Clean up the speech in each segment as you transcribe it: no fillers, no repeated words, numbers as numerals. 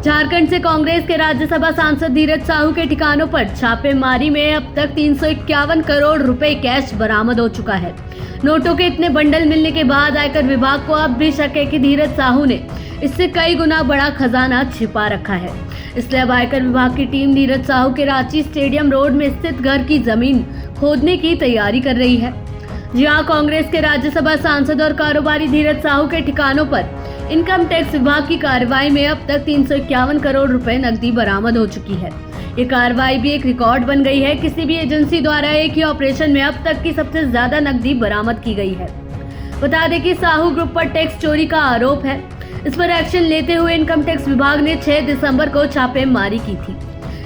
झारखंड से कांग्रेस के राज्यसभा सांसद धीरज साहू के ठिकानों पर छापेमारी में अब तक 351 करोड़ रुपए कैश बरामद हो चुका है। नोटों के इतने बंडल मिलने के बाद आयकर विभाग को अब भी शक है कि धीरज साहू ने इससे कई गुना बड़ा खजाना छिपा रखा है। इसलिए अब आयकर विभाग की टीम धीरज साहू के रांची स्टेडियम रोड में स्थित घर की जमीन खोदने की तैयारी कर रही है। जी हां, कांग्रेस के राज्यसभा सांसद और कारोबारी धीरज साहू के ठिकानों पर इनकम टैक्स विभाग की कार्रवाई में अब तक 351 करोड़ रुपए नकदी बरामद हो चुकी है। ये कार्रवाई भी एक रिकॉर्ड बन गई है। किसी भी एजेंसी द्वारा एक ही ऑपरेशन में अब तक की सबसे ज्यादा नकदी बरामद की गई है। बता दें कि साहू ग्रुप पर टैक्स चोरी का आरोप है। इस पर एक्शन लेते हुए इनकम टैक्स विभाग ने 6 दिसंबर को छापेमारी की थी।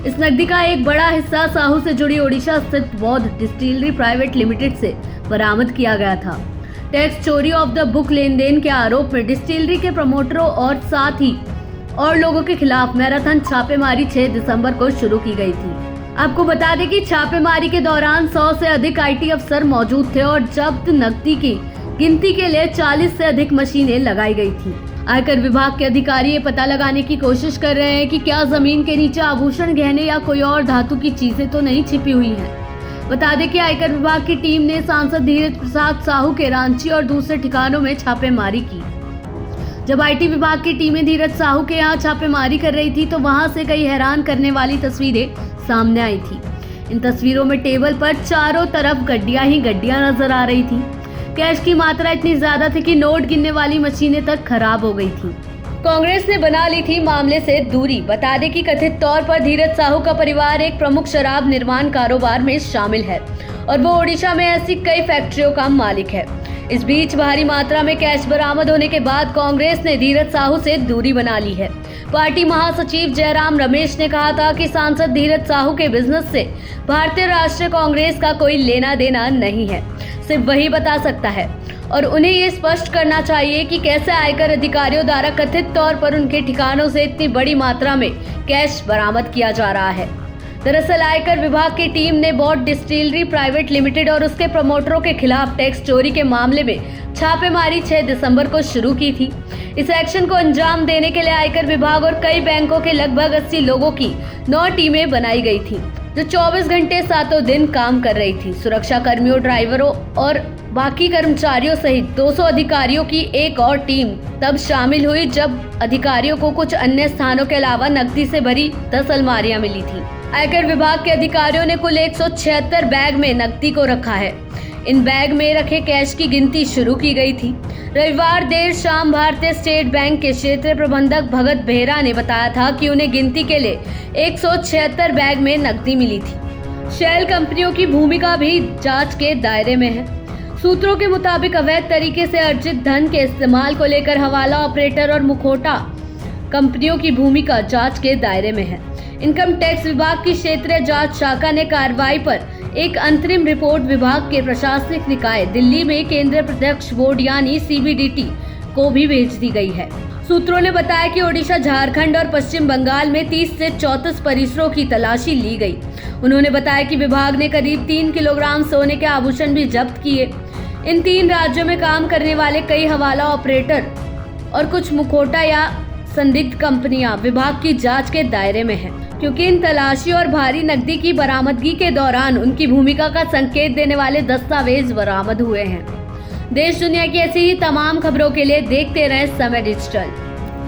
इस नकदी का एक बड़ा हिस्सा साहू से जुड़ी ओडिशा स्थित बौद्ध डिस्टिलरी प्राइवेट लिमिटेड से बरामद किया गया था। टैक्स चोरी ऑफ द बुक लेन देन के आरोप में डिस्टिलरी के प्रमोटरों और साथ ही और लोगों के खिलाफ मैराथन छापेमारी 6 दिसंबर को शुरू की गई थी। आपको बता दें कि छापेमारी के दौरान 100 से अधिक आईटी अफसर मौजूद थे और जब्त नकदी की गिनती के लिए 40 से अधिक मशीनें लगाई गई थी। आयकर विभाग के अधिकारी ये पता लगाने की कोशिश कर रहे हैं कि क्या जमीन के नीचे आभूषण, गहने या कोई और धातु की चीजें तो नहीं छिपी हुई हैं। बता दें कि आयकर विभाग की टीम ने सांसद धीरज प्रसाद साहू के रांची और दूसरे ठिकानों में छापेमारी की। जब आईटी विभाग की टीमें धीरज साहू के यहाँ छापेमारी कर रही थी तो वहां से कई हैरान करने वाली तस्वीरें सामने आई थी। इन तस्वीरों में टेबल पर चारों तरफ गड्डियां ही गड्डियां नजर आ रही थी। कैश की मात्रा इतनी ज्यादा थी कि नोट गिनने वाली मशीनें तक खराब हो गई थी। कांग्रेस ने बना ली थी मामले से दूरी। बता दें कि कथित तौर पर धीरज साहू का परिवार एक प्रमुख शराब निर्माण कारोबार में शामिल है और वो ओडिशा में ऐसी कई फैक्ट्रियों का मालिक है। इस बीच भारी मात्रा में कैश बरामद होने के बाद कांग्रेस ने धीरज साहू से दूरी बना ली है। पार्टी महासचिव जयराम रमेश ने कहा था कि सांसद धीरज साहू के बिजनेस से भारतीय राष्ट्रीय कांग्रेस का कोई लेना देना नहीं है, सिर्फ वही बता सकता है और उन्हें ये स्पष्ट करना चाहिए कि कैसे आयकर अधिकारियों द्वारा कथित तौर पर उनके ठिकानों से इतनी बड़ी मात्रा में कैश बरामद किया जा रहा है। दरअसल आयकर विभाग की टीम ने बौद्ध डिस्टिलरी प्राइवेट लिमिटेड और उसके प्रमोटरों के खिलाफ टैक्स चोरी के मामले में छापेमारी 6 दिसंबर को शुरू की थी। इस एक्शन को अंजाम देने के लिए आयकर विभाग और कई बैंकों के लगभग 80 लोगों की 9 टीमें बनाई गई थी, जो 24 घंटे सातों दिन काम कर रही थी। सुरक्षा कर्मियों, ड्राइवरों और बाकी कर्मचारियों सहित 200 अधिकारियों की एक और टीम तब शामिल हुई जब अधिकारियों को कुछ अन्य स्थानों के अलावा नकदी से भरी 10 अलमारियां मिली थी। आयकर विभाग के अधिकारियों ने कुल 176 बैग में नकदी को रखा है। इन बैग में रखे कैश की गिनती शुरू की गई थी। रविवार देर शाम भारतीय स्टेट बैंक के क्षेत्रीय प्रबंधक भगत बेहरा ने बताया था कि उन्हें गिनती के लिए 176 बैग में नकदी मिली थी। शेल कंपनियों की भूमिका भी जांच के दायरे में है। सूत्रों के मुताबिक अवैध तरीके से अर्जित धन के इस्तेमाल को लेकर हवाला ऑपरेटर और मुखौटा कंपनियों की भूमिका जांच के दायरे में है। इनकम टैक्स विभाग की क्षेत्रीय जांच शाखा ने कार्रवाई पर एक अंतरिम रिपोर्ट विभाग के प्रशासनिक निकाय दिल्ली में केंद्रीय प्रत्यक्ष बोर्ड यानी CBDT को भी भेज दी गई है। सूत्रों ने बताया कि ओडिशा, झारखंड और पश्चिम बंगाल में 30 से 34 परिसरों की तलाशी ली गई। उन्होंने बताया कि विभाग ने करीब 3 किलोग्राम सोने के आभूषण भी जब्त किए। इन 3 राज्यों में काम करने वाले कई हवाला ऑपरेटर और कुछ मुखौटा या संदिग्ध कंपनियां विभाग की जांच के दायरे में हैं, क्योंकि इन तलाशी और भारी नकदी की बरामदगी के दौरान उनकी भूमिका का संकेत देने वाले दस्तावेज बरामद हुए हैं। देश दुनिया की ऐसी ही तमाम खबरों के लिए देखते रहें समय डिजिटल।